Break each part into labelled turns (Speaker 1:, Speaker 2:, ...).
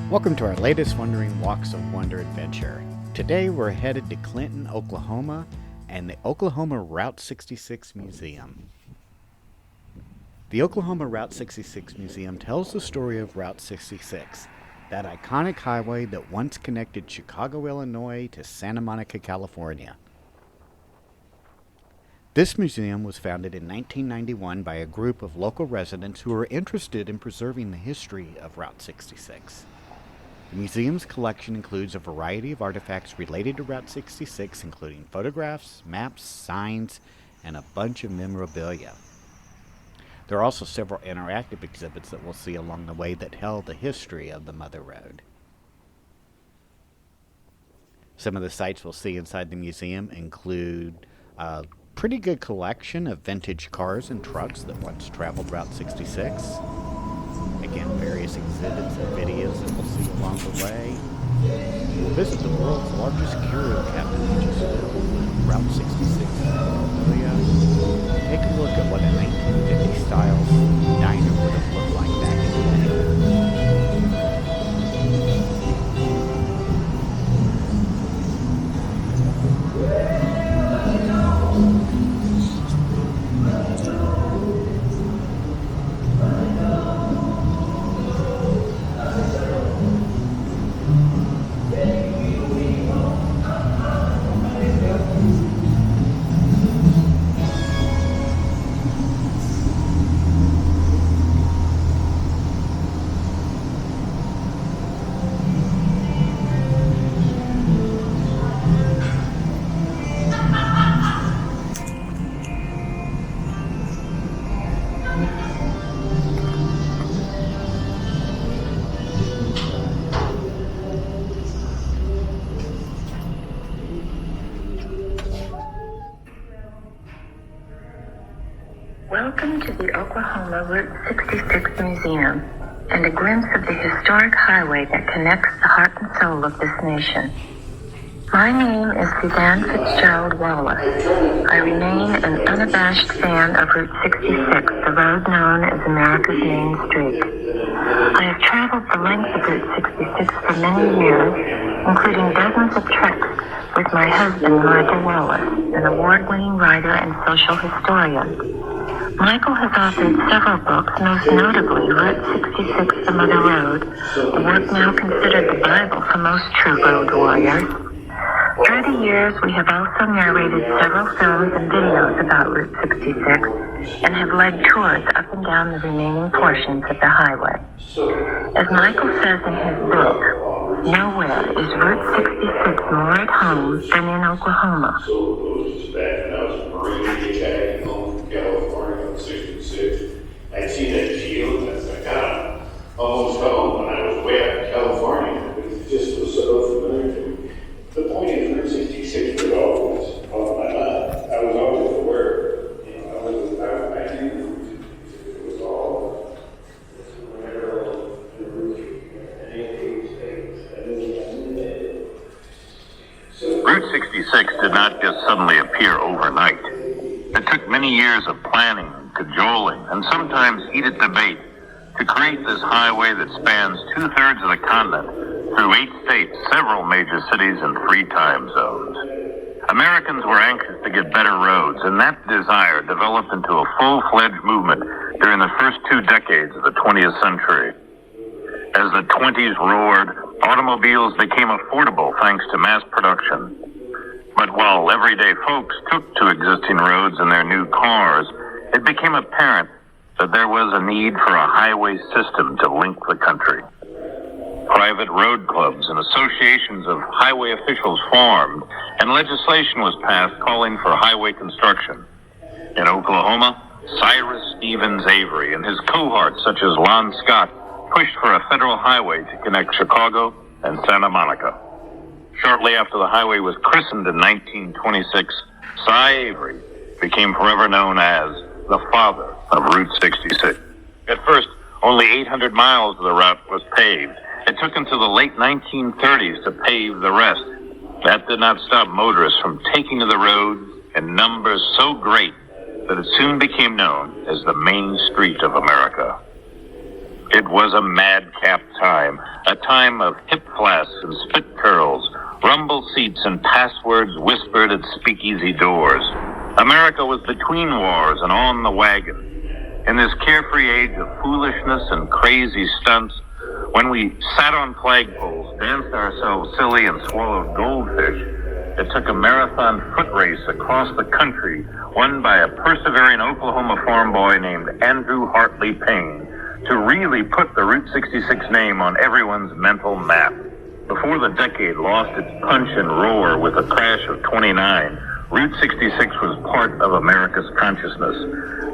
Speaker 1: Welcome to our latest Wandering Walks of Wonder adventure. Today we're headed to Clinton, Oklahoma, and the Oklahoma Route 66 Museum. The Oklahoma Route 66 Museum tells the story of Route 66, that iconic highway that once connected Chicago, Illinois to Santa Monica, California. This museum was founded in 1991 by a group of local residents who were interested in preserving the history of Route 66. The museum's collection includes a variety of artifacts related to Route 66, including photographs, maps, signs, and a bunch of memorabilia. There are also several interactive exhibits that we'll see along the way that tell the history of the Mother Road. Some of the sights we'll see inside the museum include a pretty good collection of vintage cars and trucks that once traveled Route 66. Again, various exhibits and videos that we'll see along the way. We'll visit the world's largest curio cabinet, which is filled with Route 66 memorabilia. Take a look at what a 1950 style diner would have looked like back in the day.
Speaker 2: Welcome to the Oklahoma Route 66 Museum and a glimpse of the historic highway that connects the heart and soul of this nation. My name is Suzanne Fitzgerald Wallace. I remain an unabashed fan of Route 66, the road known as America's Main Street. I have traveled the length of Route 66 for many years, including dozens of trips with my husband, Michael Wallace, an award-winning writer and social historian. Michael has authored several books, most notably Route 66, The Mother Road, a work now considered the Bible for most true road warriors. Through the years, we have also narrated several films and videos about Route 66 and have led tours up and down the remaining portions of the highway. As Michael says in his book, nowhere is Route 66 more at home than in Oklahoma.
Speaker 3: I'd see that shield, and I was like, God, I'm almost home when I was way out in California, but it just was so familiar to me. The point is, Route 66 was always on my mind. I was always aware, I knew it was all whenever the route and 18 states. I knew that. So,
Speaker 4: Route 66 did not just suddenly appear overnight. It took many years of planning, cajoling, and sometimes heated debate to create this highway that spans 2/3 of the continent through 8 states, several major cities, and 3 time zones. Americans were anxious to get better roads, and that desire developed into a full-fledged movement during the first 2 decades of the 20th century. As the 20s roared, automobiles became affordable thanks to mass production. But while everyday folks took to existing roads in their new cars, it became apparent that there was a need for a highway system to link the country. Private road clubs and associations of highway officials formed, and legislation was passed calling for highway construction. In Oklahoma, Cyrus Stevens Avery and his cohorts such as Lon Scott pushed for a federal highway to connect Chicago and Santa Monica. Shortly after the highway was christened in 1926, Cy Avery became forever known as the father of Route 66. At first, only 800 miles of the route was paved. It took until the late 1930s to pave the rest. That did not stop motorists from taking to the road in numbers so great that it soon became known as the Main Street of America. It was a madcap time, a time of hip flasks and spit curls, rumble seats and passwords whispered at speakeasy doors. America was between wars and on the wagon. In this carefree age of foolishness and crazy stunts, when we sat on flagpoles, danced ourselves silly, and swallowed goldfish, it took a marathon foot race across the country, won by a persevering Oklahoma farm boy named Andrew Hartley Payne, to really put the Route 66 name on everyone's mental map. Before the decade lost its punch and roar with a crash of 29, Route 66 was part of America's consciousness.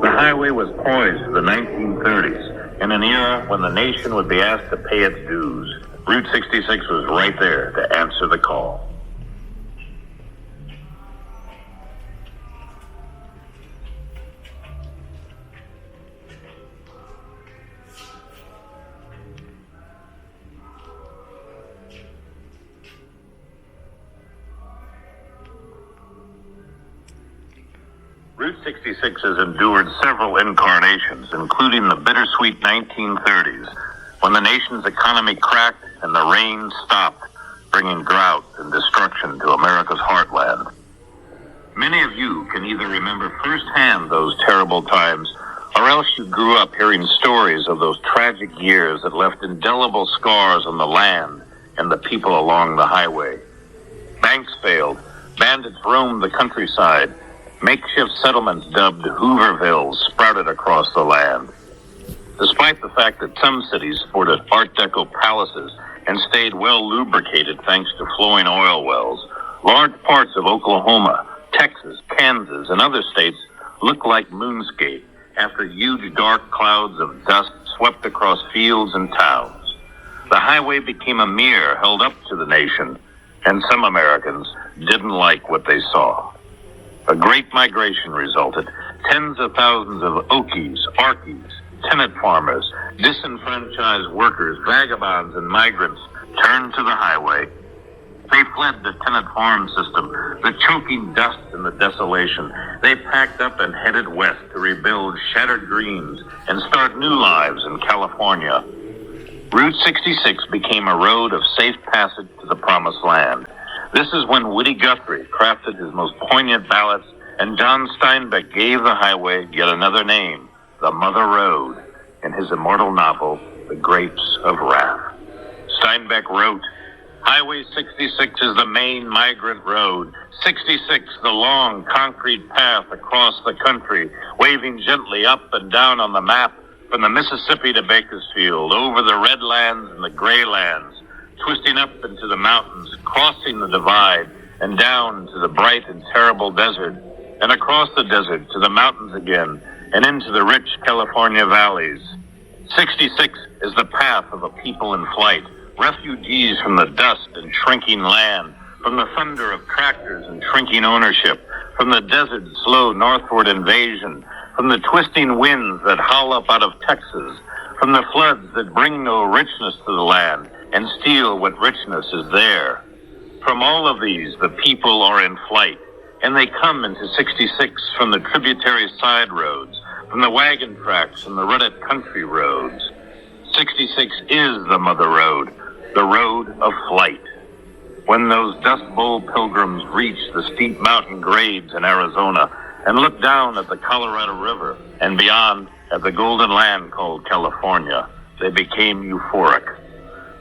Speaker 4: The highway was poised for the 1930s, in an era when the nation would be asked to pay its dues. Route 66 was right there to answer the call. Route 66 has endured several incarnations, including the bittersweet 1930s, when the nation's economy cracked and the rain stopped, bringing drought and destruction to America's heartland. Many of you can either remember firsthand those terrible times, or else you grew up hearing stories of those tragic years that left indelible scars on the land and the people along the highway. Banks failed, bandits roamed the countryside, makeshift settlements dubbed Hoovervilles sprouted across the land. Despite the fact that some cities sported Art Deco palaces and stayed well lubricated thanks to flowing oil wells, large parts of Oklahoma, Texas, Kansas, and other states looked like moonscape after huge dark clouds of dust swept across fields and towns. The highway became a mirror held up to the nation, and some Americans didn't like what they saw. A great migration resulted. Tens of thousands of Okies, Arkies, tenant farmers, disenfranchised workers, vagabonds, and migrants turned to the highway. They fled the tenant farm system, the choking dust and the desolation. They packed up and headed west to rebuild shattered dreams and start new lives in California. Route 66 became a road of safe passage to the promised land. This is when Woody Guthrie crafted his most poignant ballads, and John Steinbeck gave the highway yet another name, the Mother Road, in his immortal novel, The Grapes of Wrath. Steinbeck wrote, "Highway 66 is the main migrant road. 66, the long concrete path across the country, waving gently up and down on the map from the Mississippi to Bakersfield, over the red lands and the gray lands, twisting up into the mountains, crossing the divide, and down to the bright and terrible desert, and across the desert to the mountains again, and into the rich California valleys. 66 is the path of a people in flight, refugees from the dust and shrinking land, from the thunder of tractors and shrinking ownership, from the desert's slow northward invasion, from the twisting winds that howl up out of Texas, from the floods that bring no richness to the land and steal what richness is there. From all of these, the people are in flight, and they come into 66 from the tributary side roads, from the wagon tracks and the rutted country roads. 66 is the Mother Road, the road of flight. When those Dust Bowl pilgrims reached the steep mountain grades in Arizona and looked down at the Colorado River and beyond at the golden land called California, they became euphoric.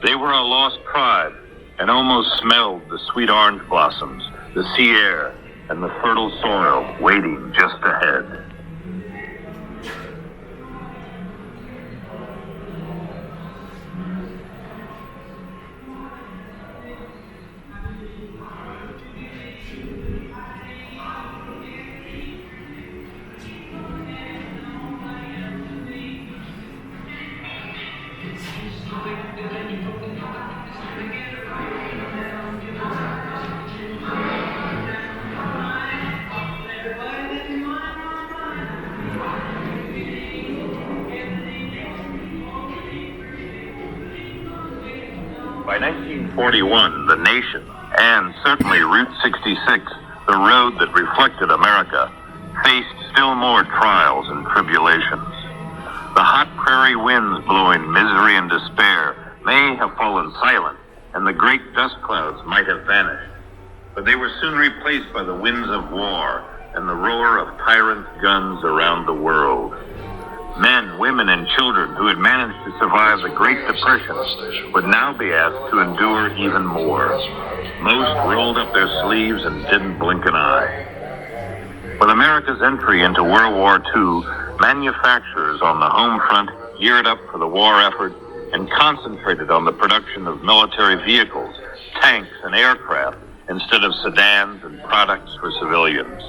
Speaker 4: They were a lost tribe and almost smelled the sweet orange blossoms, the sea air, and the fertile soil waiting just ahead. By 1941, the nation, and certainly Route 66, the road that reflected America, faced still more trials and tribulations. The hot prairie winds blowing misery and despair may have fallen silent, and the great dust clouds might have vanished. But they were soon replaced by the winds of war and the roar of tyrant guns around the world. Men, women, and children who had managed to survive the Great Depression would now be asked to endure even more. Most rolled up their sleeves and didn't blink an eye. With America's entry into World War II, manufacturers on the home front geared up for the war effort and concentrated on the production of military vehicles, tanks, and aircraft instead of sedans and products for civilians.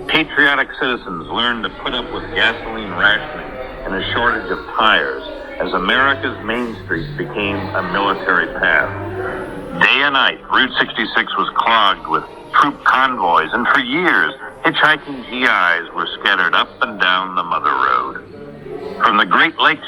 Speaker 4: Patriotic citizens learned to put up with gasoline rationing and a shortage of tires as America's main street became a military path. Day and night, Route 66 was clogged with troop convoys, and for years, hitchhiking GIs were scattered up and down the Mother Road. From the Great Lakes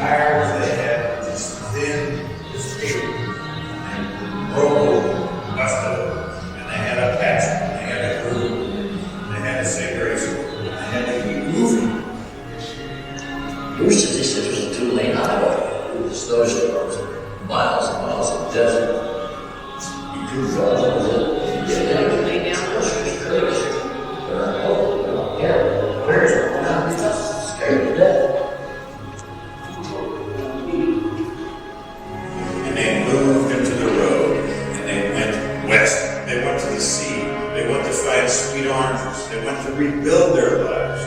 Speaker 3: tires they had just then escaped and broke
Speaker 5: They went to fight sweet oranges. They went to rebuild their lives.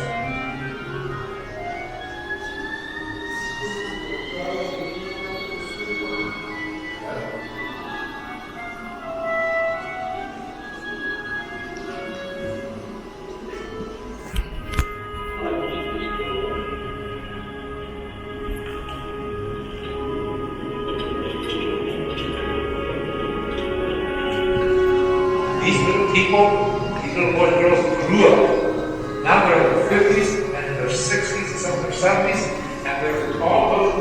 Speaker 6: These little people, these little boys and girls grew up. Now they're in their 50s and in their 60s and some in their 70s, and they're all